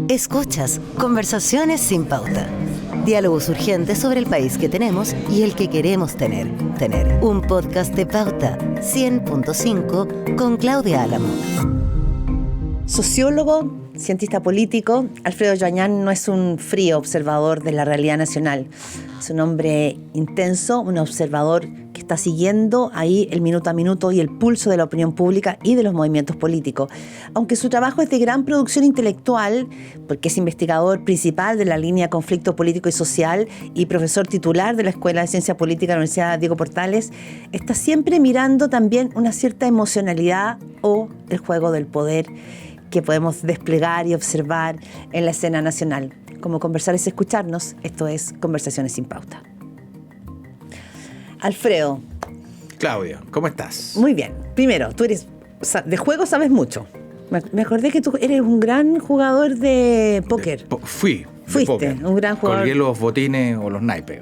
Escuchas Conversaciones sin Pauta. Diálogos urgentes sobre el país que tenemos y el que queremos tener. Un podcast de Pauta 100.5 con Claudia Álamo. Sociólogo, cientista político, Alfredo Joañán no es un frío observador de la realidad nacional. Es un hombre intenso, un observador que está siguiendo ahí el minuto a minuto y el pulso de la opinión pública y de los movimientos políticos. Aunque su trabajo es de gran producción intelectual, porque es investigador principal de la línea Conflicto Político y Social y profesor titular de la Escuela de Ciencia Política de la Universidad Diego Portales, está siempre mirando también una cierta emocionalidad o el juego del poder que podemos desplegar y observar en la escena nacional. Como conversar es escucharnos, esto es Conversaciones sin Pauta. Alfredo. Claudia, ¿cómo estás? Muy bien. Primero, tú eres de juego sabes mucho. Me acordé que tú eres un gran jugador de póker. Fuiste póker. Un gran jugador. Colgué los botines o los naipes.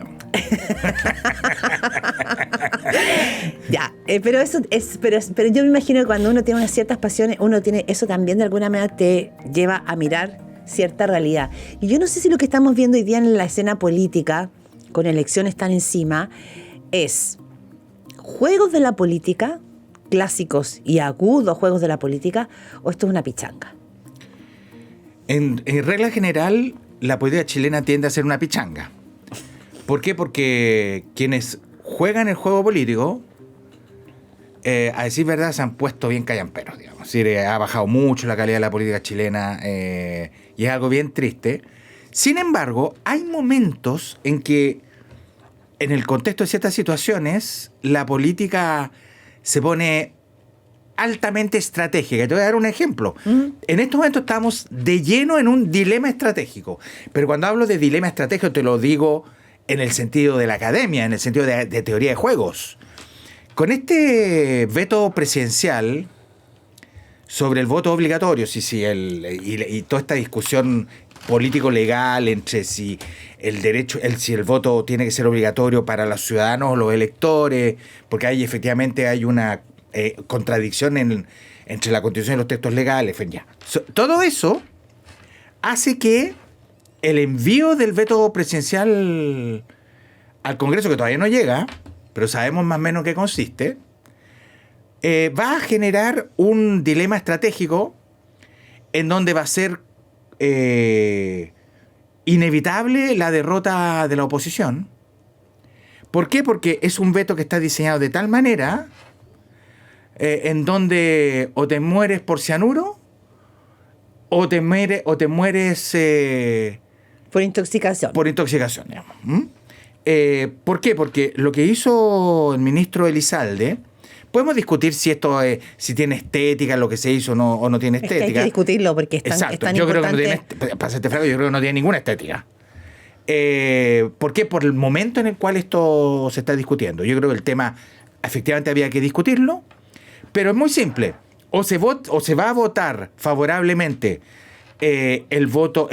Ya, pero eso es, pero yo me imagino que cuando uno tiene unas ciertas pasiones, uno tiene eso también de alguna manera te lleva a mirar cierta realidad. Y yo no sé si lo que estamos viendo hoy día en la escena política, con elecciones tan encima, es juegos de la política, clásicos y agudos juegos de la política, o esto es una pichanga. En regla general, la política chilena tiende a ser una pichanga. ¿Por qué? Porque quienes juegan el juego político, a decir verdad, se han puesto bien callamperos, digamos. Es decir, ha bajado mucho la calidad de la política chilena y es algo bien triste. Sin embargo, hay momentos en que, en el contexto de ciertas situaciones, la política se pone altamente estratégica. Te voy a dar un ejemplo. En estos momentos estamos de lleno en un dilema estratégico. Pero cuando hablo de dilema estratégico, te lo digo en el sentido de la academia, en el sentido de teoría de juegos. Con este veto presidencial sobre el voto obligatorio, y toda esta discusión político-legal entre si el voto tiene que ser obligatorio para los ciudadanos o los electores, porque efectivamente hay una contradicción entre la Constitución y los textos legales. Todo eso hace que el envío del veto presidencial al Congreso, que todavía no llega, pero sabemos más o menos qué consiste, va a generar un dilema estratégico en donde va a ser inevitable la derrota de la oposición. ¿Por qué? Porque es un veto que está diseñado de tal manera en donde o te mueres por cianuro o te mueres por intoxicación. Por intoxicación, digamos. ¿Por qué? Porque lo que hizo el ministro Elizalde, podemos discutir si esto si tiene estética, lo que se hizo o no tiene estética. Es que hay que discutirlo porque es tan yo importante. Creo que no tiene, para serte franco, yo creo que no tiene ninguna estética. ¿Por qué? Por el momento en el cual esto se está discutiendo. Yo creo que el tema efectivamente había que discutirlo, pero es muy simple. O se va a votar favorablemente el veto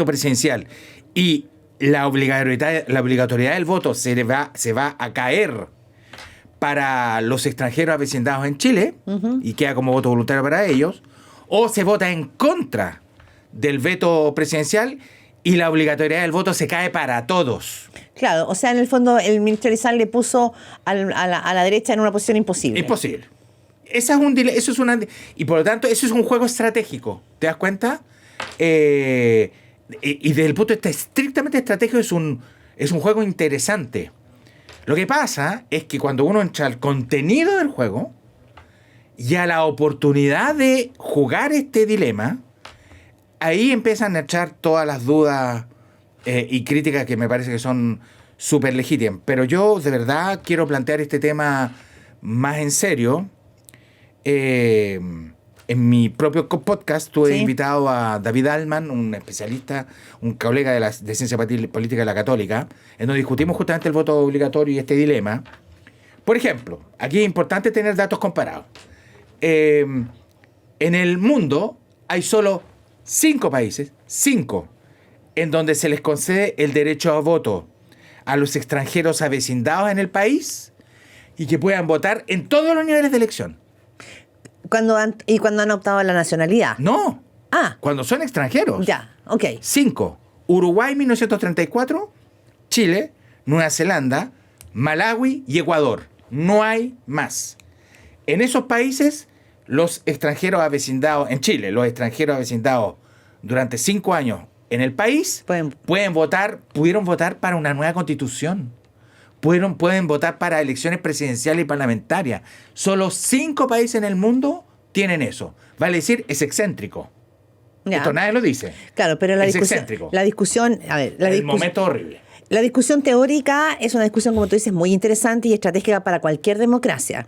presidencial y la obligatoriedad del voto se va a caer para los extranjeros avecindados en Chile, y queda como voto voluntario para ellos, o se vota en contra del veto presidencial y la obligatoriedad del voto se cae para todos. Claro, o sea, en el fondo el ministro Elizalde le puso a la derecha en una posición imposible. Imposible. Y por lo tanto, eso es un juego estratégico. ¿Te das cuenta? Y desde el punto de vista estrictamente estratégico es un juego interesante. Lo que pasa es que cuando uno entra al contenido del juego y a la oportunidad de jugar este dilema, ahí empiezan a echar todas las dudas y críticas que me parece que son súper legítimas. Pero yo de verdad quiero plantear este tema más en serio. En mi propio podcast tuve invitado a David Altman, un especialista, un colega de Ciencia Política de la Católica, en donde discutimos justamente el voto obligatorio y este dilema. Por ejemplo, aquí es importante tener datos comparados. En el mundo hay solo 5 países, en donde se les concede el derecho a voto a los extranjeros avecindados en el país y que puedan votar en todos los niveles de elección. cuando han optado a la nacionalidad. No, Ah, cuando son extranjeros. ya, ok. 5. Uruguay 1934, Chile, Nueva Zelanda, Malawi y Ecuador. No hay más. En esos países, los extranjeros avecindados, en Chile, los extranjeros avecindados durante 5 años en el país pudieron votar para una nueva constitución. Pueden votar para elecciones presidenciales y parlamentarias. Solo 5 países en el mundo tienen eso. Vale decir, es excéntrico. Ya. Esto nadie lo dice. Claro, pero Es excéntrico. la discusión, a ver, El momento horrible. la discusión teórica es una discusión, como tú dices, muy interesante y estratégica para cualquier democracia.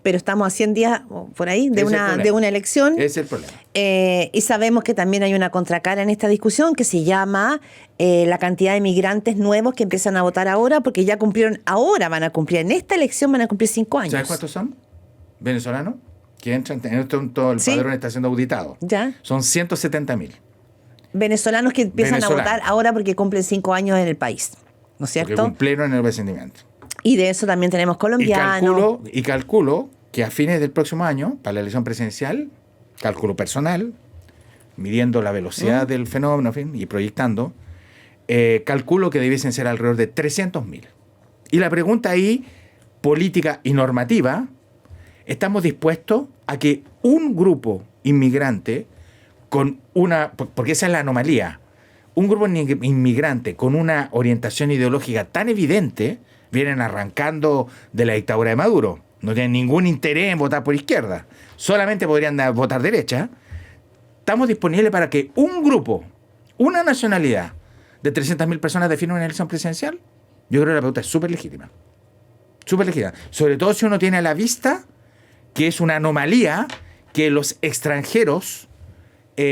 Pero estamos a 100 días por ahí de una elección. Ese es el problema. Y sabemos que también hay una contracara en esta discusión que se llama la cantidad de migrantes nuevos que empiezan a votar ahora, porque ya cumplieron, ahora van a cumplir, en esta elección van a cumplir 5 años. ¿Sabes cuántos son? ¿Venezolanos? Que entran, todo el Sí. padrón está siendo auditado. Ya. Son 170.000. Venezolanos que empiezan a Venezolanos. votar ahora porque cumplen 5 años en el país, ¿no es Porque cierto? cumplieron en el vencimiento. Y de eso también tenemos colombianos. Y calculo que a fines del próximo año, para la elección presidencial, cálculo personal, midiendo la velocidad del fenómeno, en fin, y proyectando, calculo que debiesen ser alrededor de 300.000. Y la pregunta ahí, política y normativa, ¿estamos dispuestos a que un grupo inmigrante con porque esa es la anomalía, un grupo inmigrante con una orientación ideológica tan evidente, vienen arrancando de la dictadura de Maduro, no tienen ningún interés en votar por izquierda, solamente podrían votar derecha, estamos disponibles para que un grupo, una nacionalidad de 300.000 personas defina una elección presidencial? Yo creo que la pregunta es súper legítima. Súper legítima. Sobre todo si uno tiene a la vista que es una anomalía que los extranjeros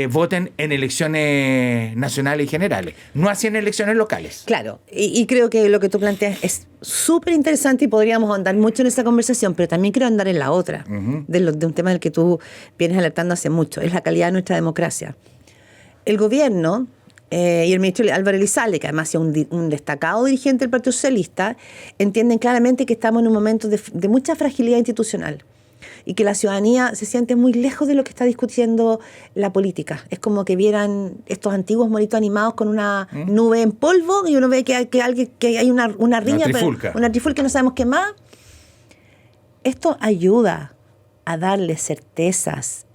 voten en elecciones nacionales y generales, no así en elecciones locales. Claro, y creo que lo que tú planteas es súper interesante y podríamos andar mucho en esa conversación, pero también quiero andar en la otra, de un tema del que tú vienes alertando hace mucho, es la calidad de nuestra democracia. El gobierno y el ministro Álvaro Elizalde, que además es un destacado dirigente del Partido Socialista, entienden claramente que estamos en un momento de mucha fragilidad institucional y que la ciudadanía se siente muy lejos de lo que está discutiendo la política. Es como que vieran estos antiguos monitos animados con una nube en polvo y uno ve que hay una riña, una trifulca, no sabemos qué más. Esto ayuda a darle certezas,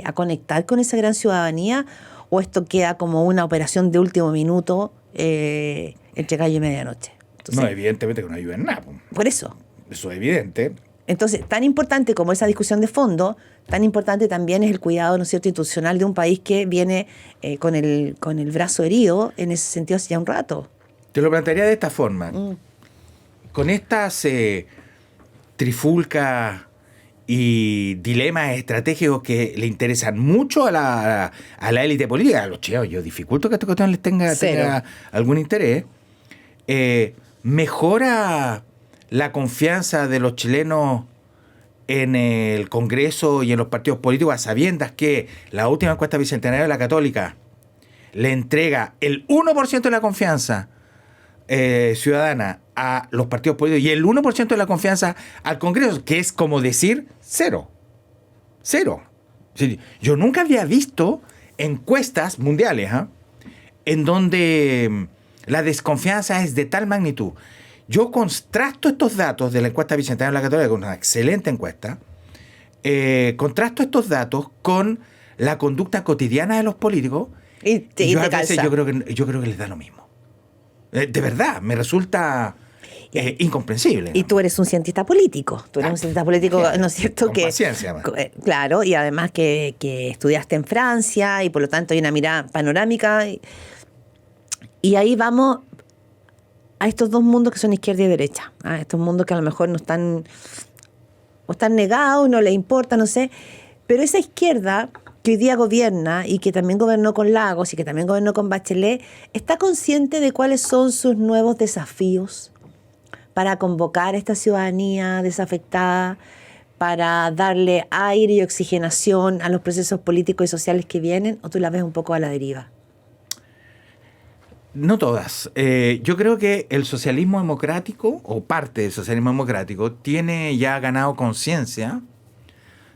a conectar con esa gran ciudadanía, o esto queda como una operación de último minuto entre gallo y medianoche. Entonces, No, evidentemente que no ayuda en nada. por eso. Eso es evidente. Entonces, tan importante como esa discusión de fondo, tan importante también es el cuidado, ¿no es cierto?, institucional de un país que viene con el brazo herido en ese sentido hace ya un rato. Te lo plantearía de esta forma. Con estas trifulcas y dilemas estratégicos que le interesan mucho a la élite política, a los chilenos, yo dificulto que esta cuestión les tenga algún interés, mejora la confianza de los chilenos en el Congreso y en los partidos políticos, a sabiendas que la última encuesta bicentenaria de la Católica le entrega el 1% de la confianza ciudadana a los partidos políticos y el 1% de la confianza al Congreso, que es como decir cero. Cero. Yo nunca había visto encuestas mundiales en donde la desconfianza es de tal magnitud. Yo contrasto estos datos de la encuesta bicentenaria de la Católica, con una excelente encuesta, contrasto estos datos con la conducta cotidiana de los políticos y a veces yo creo que les da lo mismo. De verdad, me resulta incomprensible, ¿no? Y tú eres un cientista político. Tú eres un cientista político, ¿no es cierto? Con paciencia, man. Claro, y además que estudiaste en Francia y por lo tanto hay una mirada panorámica. Y ahí vamos a estos dos mundos que son izquierda y derecha. A estos mundos que a lo mejor no están negados, no les importa, no sé. Pero esa izquierda que hoy día gobierna y que también gobernó con Lagos y que también gobernó con Bachelet, ¿está consciente de cuáles son sus nuevos desafíos para convocar a esta ciudadanía desafectada, para darle aire y oxigenación a los procesos políticos y sociales que vienen? ¿O tú la ves un poco a la deriva? No todas. Yo creo que el socialismo democrático, o parte del socialismo democrático, tiene ya ganado conciencia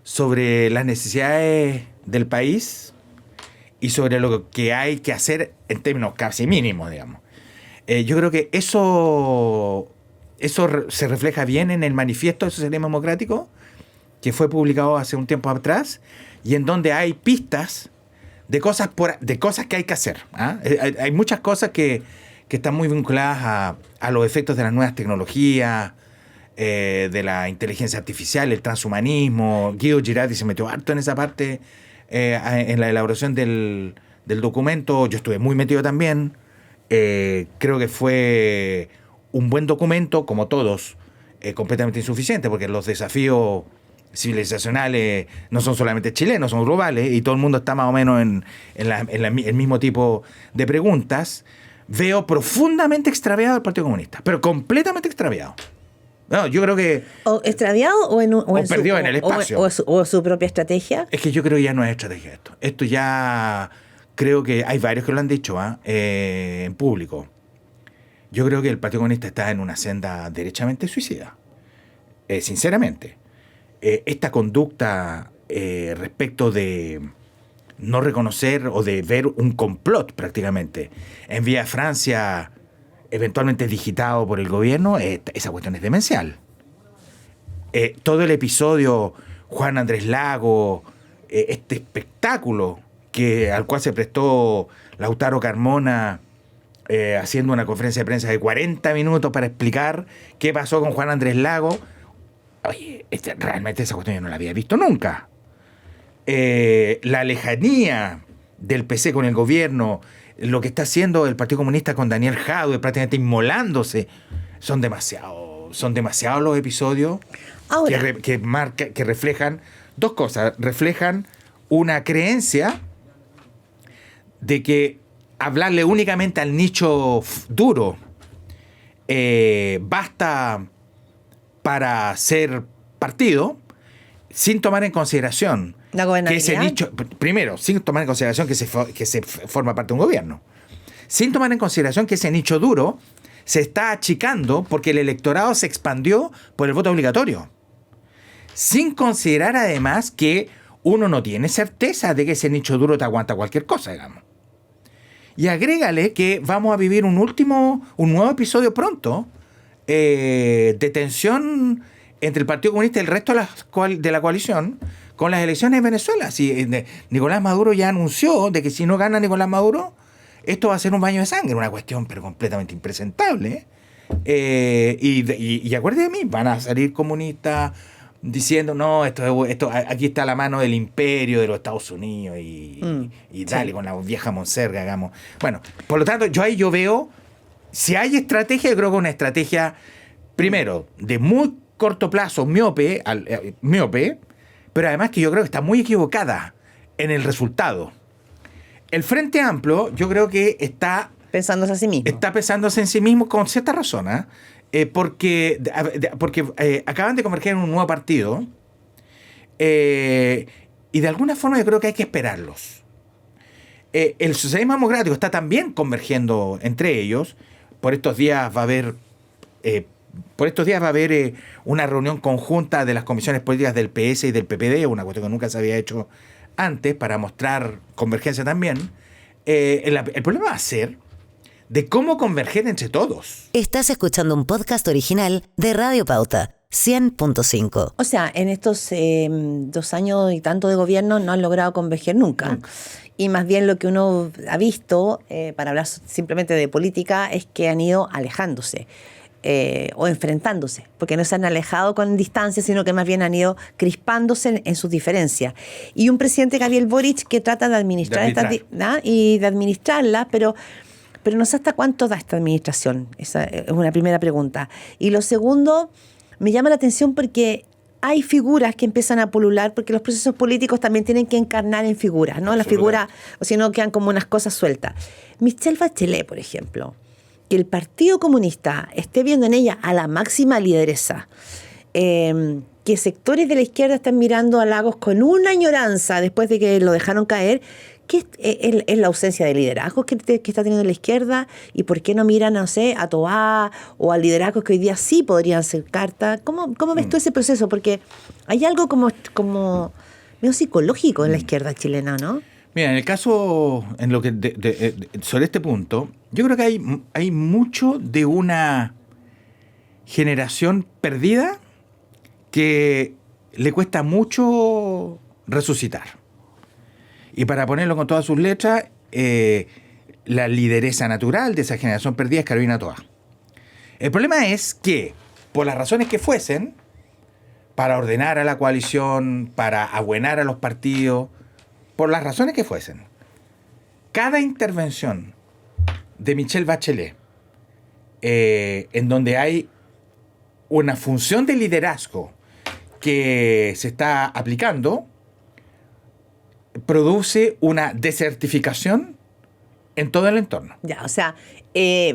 sobre las necesidades del país y sobre lo que hay que hacer en términos casi mínimos, digamos. Yo creo que eso se refleja bien en el manifiesto del socialismo democrático, que fue publicado hace un tiempo atrás, y en donde hay pistas de cosas que hay que hacer. ¿Ah? Hay muchas cosas que están muy vinculadas a los efectos de las nuevas tecnologías, de la inteligencia artificial, el transhumanismo. Guido Girardi se metió harto en esa parte en la elaboración del documento. Yo estuve muy metido también. Creo que fue un buen documento, como todos, completamente insuficiente, porque los desafíos civilizacionales no son solamente chilenos, son globales, y todo el mundo está más o menos en el mismo tipo de preguntas. Veo profundamente extraviado al Partido Comunista, pero completamente extraviado. No, yo creo que... ¿O extraviado o perdido en el espacio? O su propia estrategia? Es que yo creo que ya no es estrategia esto. Esto ya... Creo que hay varios que lo han dicho en público. Yo creo que el Partido Comunista está en una senda derechamente suicida. Sinceramente. Esta conducta respecto de no reconocer o de ver un complot prácticamente en vía Francia, eventualmente digitado por el gobierno, esa cuestión es demencial. Todo el episodio Juan Andrés Lago, este espectáculo al cual se prestó Lautaro Carmona, haciendo una conferencia de prensa de 40 minutos para explicar qué pasó con Juan Andrés Lago. Oye, realmente esa cuestión yo no la había visto nunca. La lejanía del PC con el gobierno, lo que está haciendo el Partido Comunista con Daniel Jadue, prácticamente inmolándose, son demasiados los episodios que reflejan dos cosas. Reflejan una creencia de que hablarle únicamente al nicho duro basta para ser partido, sin tomar en consideración que ese nicho, primero, sin tomar en consideración que se forma parte de un gobierno, sin tomar en consideración que ese nicho duro se está achicando porque el electorado se expandió por el voto obligatorio, sin considerar además que uno no tiene certeza de que ese nicho duro te aguanta cualquier cosa, digamos. Y agrégale que vamos a vivir un nuevo episodio pronto de tensión entre el Partido Comunista y el resto de la coalición con las elecciones en Venezuela. Nicolás Maduro ya anunció de que si no gana Nicolás Maduro, esto va a ser un baño de sangre, una cuestión pero completamente impresentable. Y acuérdate de mí, van a salir comunistas diciendo, no, esto aquí está la mano del imperio de los Estados Unidos y dale, sí, con la vieja monserga, hagamos. Bueno, por lo tanto, yo veo, si hay estrategia, yo creo que una estrategia, primero, de muy corto plazo, miope, pero además que yo creo que está muy equivocada en el resultado. El Frente Amplio, yo creo que está pensándose a sí mismo. Está pensándose en sí mismo con cierta razón, porque acaban de converger en un nuevo partido y de alguna forma yo creo que hay que esperarlos. El socialismo democrático está también convergiendo entre ellos. Por estos días va a haber una reunión conjunta de las comisiones políticas del PS y del PPD, una cuestión que nunca se había hecho antes, para mostrar convergencia también. El problema va a ser de cómo converger entre todos. Estás escuchando un podcast original de Radio Pauta, 100.5. O sea, en estos 2 años y tanto de gobierno no han logrado converger nunca. Y más bien lo que uno ha visto, para hablar simplemente de política, es que han ido alejándose o enfrentándose, porque no se han alejado con distancia, sino que más bien han ido crispándose en sus diferencias. Y un presidente, Gabriel Boric, que trata de administrar y de administrarla, pero no sé hasta cuánto da esta administración. Esa es una primera pregunta. Y lo segundo, me llama la atención porque hay figuras que empiezan a pulular, porque los procesos políticos también tienen que encarnar en figuras, ¿no? Las figuras, o si no, quedan como unas cosas sueltas. Michelle Bachelet, por ejemplo, que el Partido Comunista esté viendo en ella a la máxima lideresa, que que sectores de la izquierda están mirando a Lagos con una añoranza después de que lo dejaron caer, que es la ausencia de liderazgo que está teniendo la izquierda, y por qué no miran, no sé, a Toá o a liderazgos que hoy día sí podrían ser carta. ¿Cómo ves tú ese proceso? Porque hay algo como medio psicológico en la izquierda chilena, ¿no? Mira, en el caso, en lo que sobre este punto, yo creo que hay mucho de una generación perdida que le cuesta mucho resucitar. Y para ponerlo con todas sus letras, la lideresa natural de esa generación perdida es Carolina Toá. El problema es que, por las razones que fuesen, para ordenar a la coalición, para abuenar a los partidos, por las razones que fuesen, cada intervención de Michelle Bachelet, en donde hay una función de liderazgo que se está aplicando, produce una desertificación en todo el entorno. Ya, o sea,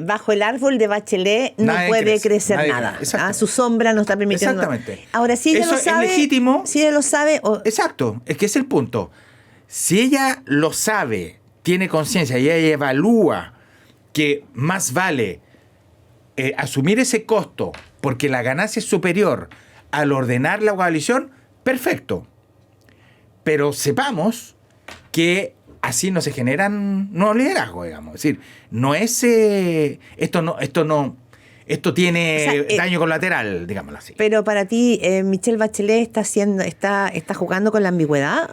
bajo el árbol de Bachelet no puede crecer nada. Su sombra no está permitiendo. Exactamente. Ahora, si ella eso lo sabe, es legítimo. Si ella lo sabe. Exacto, es que es el punto. Si ella lo sabe, tiene conciencia y ella evalúa que más vale asumir ese costo porque la ganancia es superior al ordenar la coalición, perfecto. Pero sepamos que así no se generan nuevos liderazgos, digamos. Es decir, no es esto tiene daño colateral, digámoslo así. Pero para ti, Michelle Bachelet está jugando con la ambigüedad.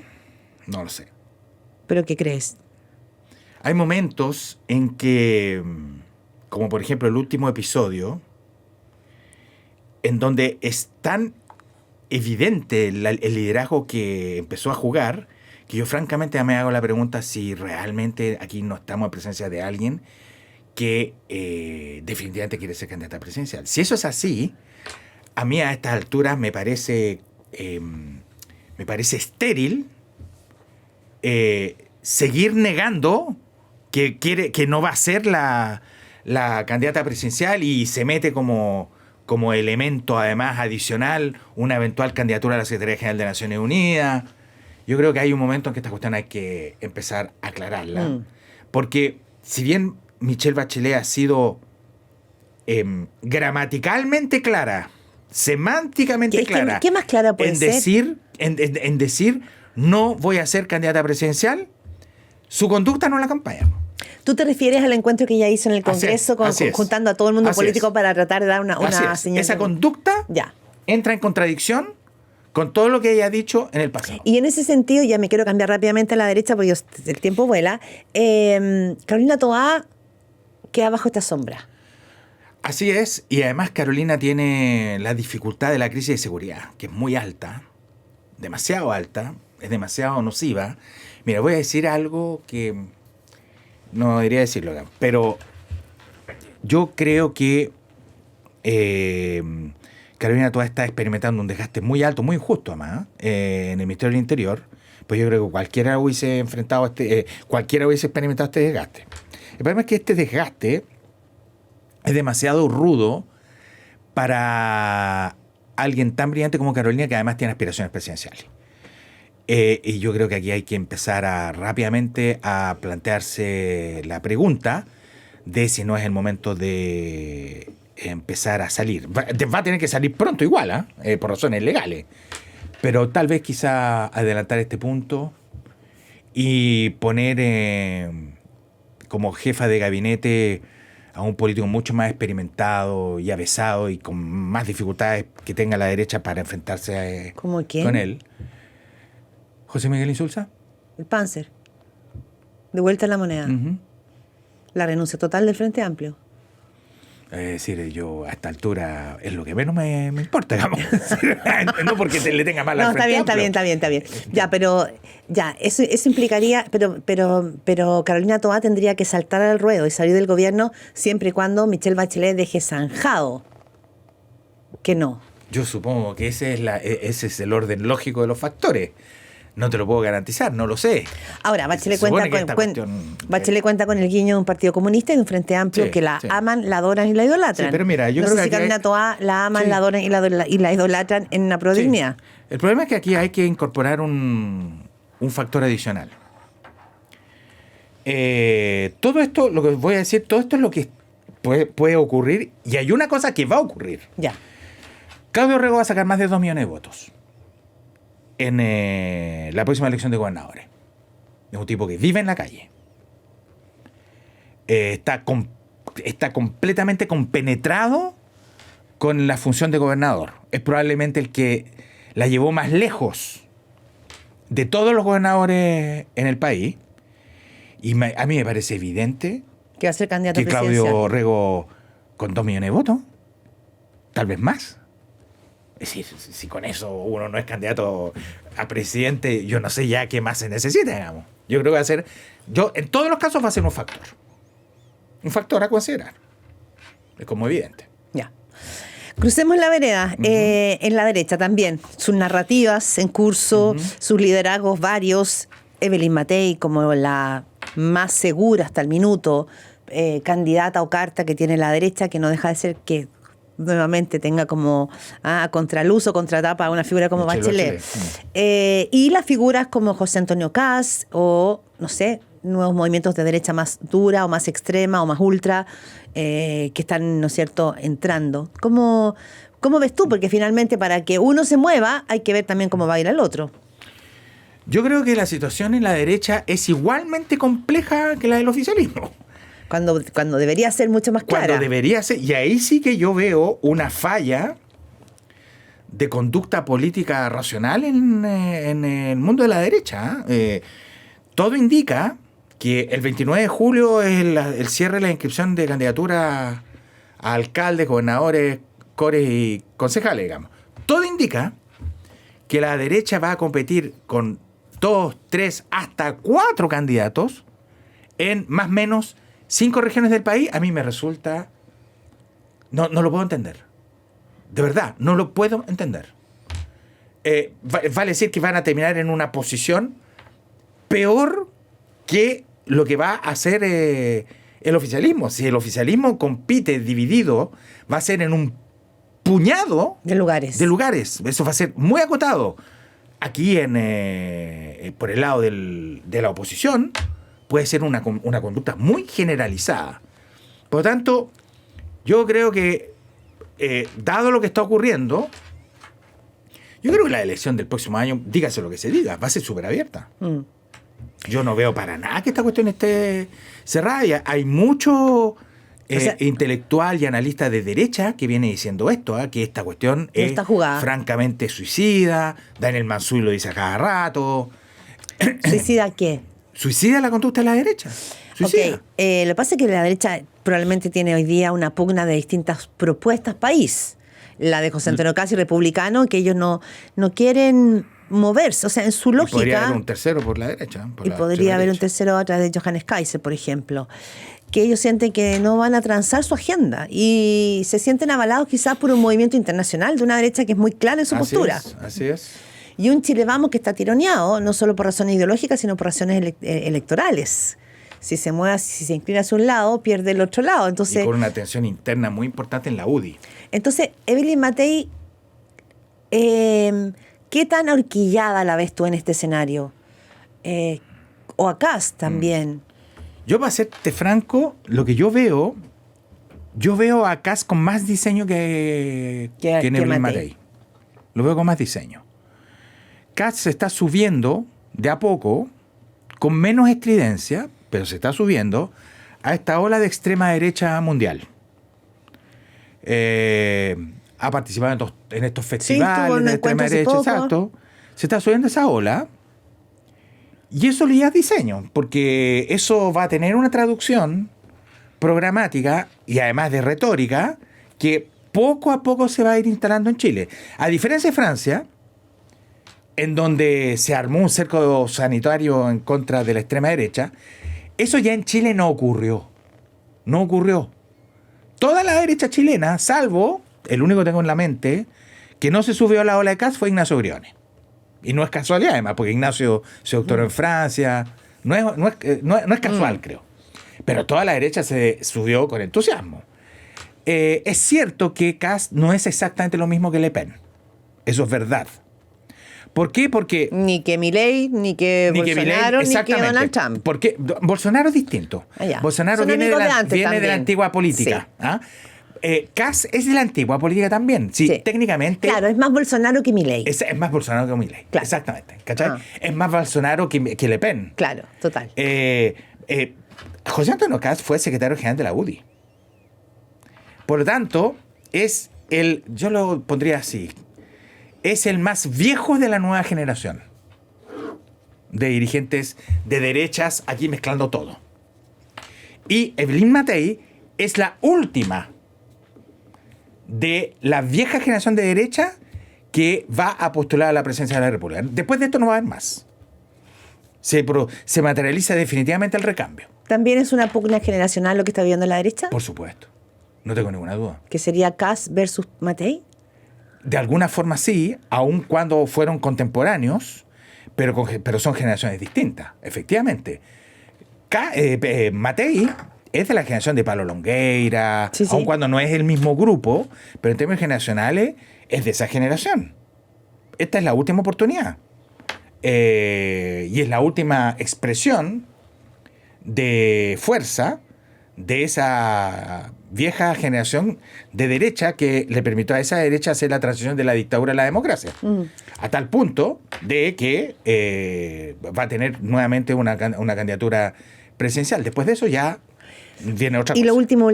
No lo sé. ¿Pero qué crees? Hay momentos en que, como por ejemplo el último episodio, en donde es tan evidente el liderazgo que empezó a jugar, que yo francamente me hago la pregunta si realmente aquí no estamos en presencia de alguien que definitivamente quiere ser candidata presidencial. Si eso es así, a mí a estas alturas me parece estéril seguir negando que no va a ser la candidata presidencial y se mete como elemento además adicional una eventual candidatura a la Secretaría General de Naciones Unidas. Yo creo que hay un momento en que esta cuestión hay que empezar a aclararla. Porque si bien Michelle Bachelet ha sido gramaticalmente clara, semánticamente clara, ¿qué más clara puede ser? En decir no voy a ser candidata presidencial, su conducta no la acompaña. ¿Tú te refieres al encuentro que ella hizo en el Congreso juntando a todo el mundo político para tratar de dar una señal? Esa conducta entra en contradicción con todo lo que ella ha dicho en el pasado. Y en ese sentido, ya me quiero cambiar rápidamente a la derecha porque el tiempo vuela. Carolina Toá queda bajo esta sombra. Así es, y además Carolina tiene la dificultad de la crisis de seguridad, que es muy alta, demasiado alta, es demasiado nociva. Mira, voy a decir algo que no debería decirlo, pero yo creo que Carolina Toá está experimentando un desgaste muy alto, muy injusto además, en el Ministerio del Interior. Pues yo creo que cualquiera hubiese experimentado este desgaste. El problema es que este desgaste es demasiado rudo para alguien tan brillante como Carolina, que además tiene aspiraciones presidenciales. Y yo creo que aquí hay que empezar rápidamente a plantearse la pregunta de si no es el momento de empezar a salir. Va a tener que salir pronto igual, por razones legales. Pero tal vez quizá adelantar este punto y poner como jefa de gabinete a un político mucho más experimentado y avesado y con más dificultades que tenga la derecha para enfrentarse ¿Cómo quién? Con él. ¿José Miguel Insulza? El Panzer. De vuelta a la moneda. La renuncia total del Frente Amplio. Es decir, yo a esta altura es lo que menos me importa, digamos. No porque le tenga mal al Frente Amplio. Está bien. Ya, pero eso implicaría, pero Carolina Toá tendría que saltar al ruedo y salir del gobierno siempre y cuando Michelle Bachelet deje zanjado que no. Yo supongo que ese es el orden lógico de los factores. No te lo puedo garantizar, no lo sé. Ahora, Bachelet Se supone cuenta que con, esta cuestión- Bachelet cuenta con el guiño de un partido comunista y de un Frente Amplio Sí, que la sí. aman, la adoran y la idolatran. Sí, pero mira, yo no creo sé que si aquí hay- Candidato A la aman, Sí. la adoran y la idolatran en la Sí. prodignidad. El problema es que aquí hay que incorporar un factor adicional. Todo esto, lo que voy a decir, todo esto es lo que puede ocurrir, y hay una cosa que va a ocurrir. Ya. Claudio Rego va a sacar más de 2 millones de votos en la próxima elección de gobernadores. Es un tipo que vive en la calle. Está completamente compenetrado con la función de gobernador. Es probablemente el que la llevó más lejos de todos los gobernadores en el país. Y a mí me parece evidente Que va a ser candidato que presidencial. Claudio Rego, con 2 millones de votos, tal vez más. Es decir, si con eso uno no es candidato a presidente, yo no sé ya qué más se necesita, digamos. Yo creo que va a ser, en todos los casos va a ser un factor. Un factor a considerar. Es como evidente. Ya. Crucemos la vereda. En la derecha también. Sus narrativas en curso, sus liderazgos varios. Evelyn Matei como la más segura hasta el minuto, candidata o carta que tiene la derecha, que no deja de ser que nuevamente tenga como a contraluz o contratapa a una figura como Bachelet. Y las figuras como José Antonio Kast o, no sé, nuevos movimientos de derecha más dura o más extrema o más ultra que están, ¿no es cierto?, entrando. ¿Cómo ves tú? Porque finalmente para que uno se mueva hay que ver también cómo va a ir el otro. Yo creo que la situación en la derecha es igualmente compleja que la del oficialismo. Cuando debería ser mucho más clara. Cuando debería ser. Y ahí sí que yo veo una falla de conducta política racional en el mundo de la derecha. Todo indica que el 29 de julio es el cierre de la inscripción de candidaturas a alcaldes, gobernadores, cores y concejales, digamos. Todo indica que la derecha va a competir con 2, 3, hasta 4 candidatos en más o menos 5 regiones del país. A mí me resulta... No lo puedo entender. De verdad, no lo puedo entender. Vale decir que van a terminar en una posición peor que lo que va a hacer el oficialismo. Si el oficialismo compite dividido, va a ser en un puñado de lugares. Eso va a ser muy acotado. Aquí, por el lado de la oposición, puede ser una conducta muy generalizada. Por lo tanto, yo creo que, dado lo que está ocurriendo, yo creo que la elección del próximo año, dígase lo que se diga, va a ser súper abierta. Yo no veo para nada que esta cuestión esté cerrada. Hay mucho intelectual y analista de derecha que viene diciendo esto, que esta cuestión es francamente suicida. Daniel Mansuy lo dice a cada rato. ¿Suicida qué? Suicida la conducta de la derecha. Suicida. Lo que pasa es que la derecha probablemente tiene hoy día una pugna de distintas propuestas país. La de José Antonio Kast y republicano, que ellos no quieren moverse. O sea, en su lógica... Podría haber un tercero por la derecha. Podría haber un tercero a través de Johannes Kaiser, por ejemplo. Que ellos sienten que no van a transar su agenda y se sienten avalados quizás por un movimiento internacional de una derecha que es muy clara en su postura. Así es. Y un Chile Vamos que está tironeado, no solo por razones ideológicas, sino por razones electorales. Si se mueve, si se inclina hacia un lado, pierde el otro lado. Entonces, y con una tensión interna muy importante en la UDI. Entonces, Evelyn Matei, ¿qué tan ahorquillada la ves tú en este escenario? O a Kast también. Yo, para serte franco, lo que yo veo a Kast con más diseño que Evelyn Matei. Lo veo con más diseño. Kast se está subiendo de a poco, con menos estridencia, pero se está subiendo a esta ola de extrema derecha mundial. Ha participado en estos festivales de extrema derecha, exacto. Se está subiendo esa ola. Y eso le da diseño, porque eso va a tener una traducción programática y además de retórica que poco a poco se va a ir instalando en Chile. A diferencia de Francia, en donde se armó un cerco sanitario en contra de la extrema derecha, eso ya en Chile no ocurrió. No ocurrió. Toda la derecha chilena, salvo, el único que tengo en la mente, que no se subió a la ola de Kast fue Ignacio Briones. Y no es casualidad, además, porque Ignacio se doctoró en Francia. No es casual, creo. Pero toda la derecha se subió con entusiasmo. Es cierto que Kast no es exactamente lo mismo que Le Pen. Eso es verdad. ¿Por qué? Porque... Ni que Milei, ni que Bolsonaro, ni que Donald Trump. Porque Bolsonaro es distinto. Bolsonaro viene de la antigua política. Sí. ¿Ah? Kast es de la antigua política también. Sí, técnicamente... Claro, es más Bolsonaro que Milei. Es más Bolsonaro que Milei. Claro. Exactamente. ¿Cachai? Es más Bolsonaro que Le Pen. Claro, total. José Antonio Kast fue secretario general de la UDI. Por lo tanto, yo lo pondría así, es el más viejo de la nueva generación de dirigentes de derechas, aquí mezclando todo. Y Evelyn Matei es la última de la vieja generación de derecha que va a postular a la presidencia de la República. Después de esto no va a haber más. Se materializa definitivamente el recambio. ¿También es una pugna generacional lo que está viviendo la derecha? Por supuesto. No tengo ninguna duda. ¿Que sería Kast versus Matei? De alguna forma sí, aun cuando fueron contemporáneos, pero son generaciones distintas, efectivamente. Matei es de la generación de Pablo Longueira, sí. Aun cuando no es el mismo grupo, pero en términos generacionales es de esa generación. Esta es la última oportunidad. Y es la última expresión de fuerza de esa vieja generación de derecha que le permitió a esa derecha hacer la transición de la dictadura a la democracia. A tal punto de que va a tener nuevamente una candidatura presidencial. Después de eso ya viene otra cosa. Y lo último,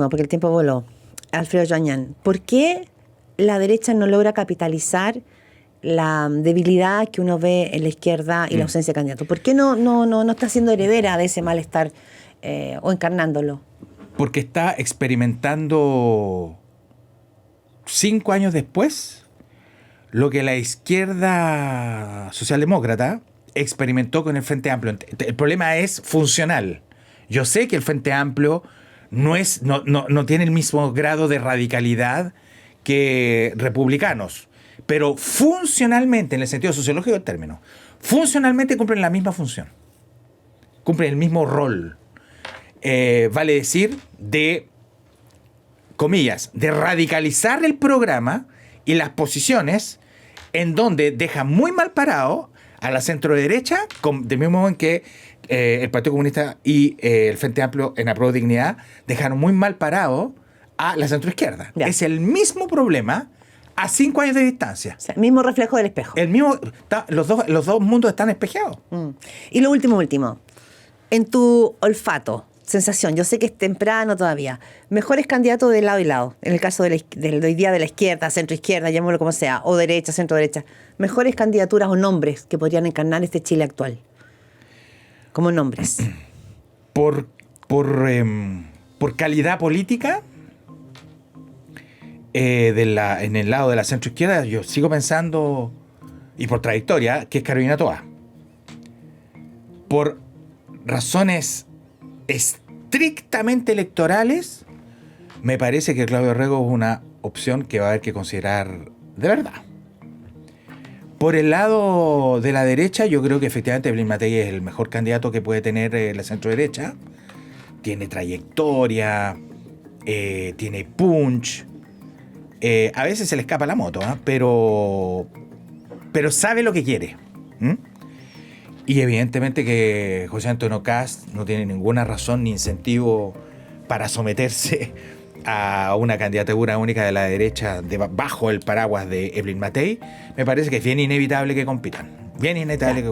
porque el tiempo voló. Alfredo Joañán, ¿por qué la derecha no logra capitalizar la debilidad que uno ve en la izquierda y la ausencia de candidato? ¿Por qué no está siendo heredera de ese malestar o encarnándolo? Porque está experimentando 5 años después lo que la izquierda socialdemócrata experimentó con el Frente Amplio. El problema es funcional. Yo sé que el Frente Amplio no tiene el mismo grado de radicalidad que republicanos, pero funcionalmente, en el sentido sociológico del término, funcionalmente cumplen la misma función, cumplen el mismo rol. Vale decir, de, comillas, de radicalizar el programa y las posiciones en donde deja muy mal parado a la centro derecha, del mismo modo en que el Partido Comunista y el Frente Amplio en Apruebo Dignidad dejaron muy mal parado a la centro izquierda. Es el mismo problema a 5 años de distancia. O sea, el mismo reflejo del espejo. Los dos mundos están espejeados. Y lo último, en tu olfato, sensación, yo sé que es temprano todavía, mejores candidatos de lado y lado, en el caso de hoy día de la izquierda, centro izquierda, llamémoslo como sea, o derecha, centro derecha, mejores candidaturas o nombres que podrían encarnar este Chile actual, como nombres. Por calidad política, en el lado de la centro izquierda, yo sigo pensando, y por trayectoria, que es Carolina Toá. Por razones estrictamente electorales, me parece que Claudio Rego es una opción que va a haber que considerar de verdad. Por el lado de la derecha, yo creo que efectivamente Evelyn Matei es el mejor candidato que puede tener la centro derecha. Tiene trayectoria, tiene punch. A veces se le escapa la moto, pero sabe lo que quiere. Y evidentemente que José Antonio Kast no tiene ninguna razón ni incentivo para someterse a una candidatura única de la derecha bajo el paraguas de Evelyn Matei. Me parece que es bien inevitable que compitan.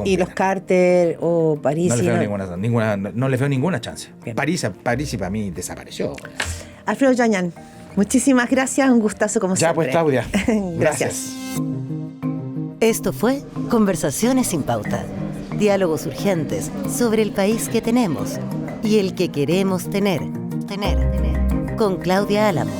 ¿Y los Carter o Parisi? No les veo ninguna chance. Parisi para mí desapareció. Alfredo Joañán, muchísimas gracias, un gustazo como siempre. Ya pues, Claudia. Gracias. Esto fue Conversaciones sin Pauta. Diálogos urgentes sobre el país que tenemos y el que queremos tener. Con Claudia Álamo.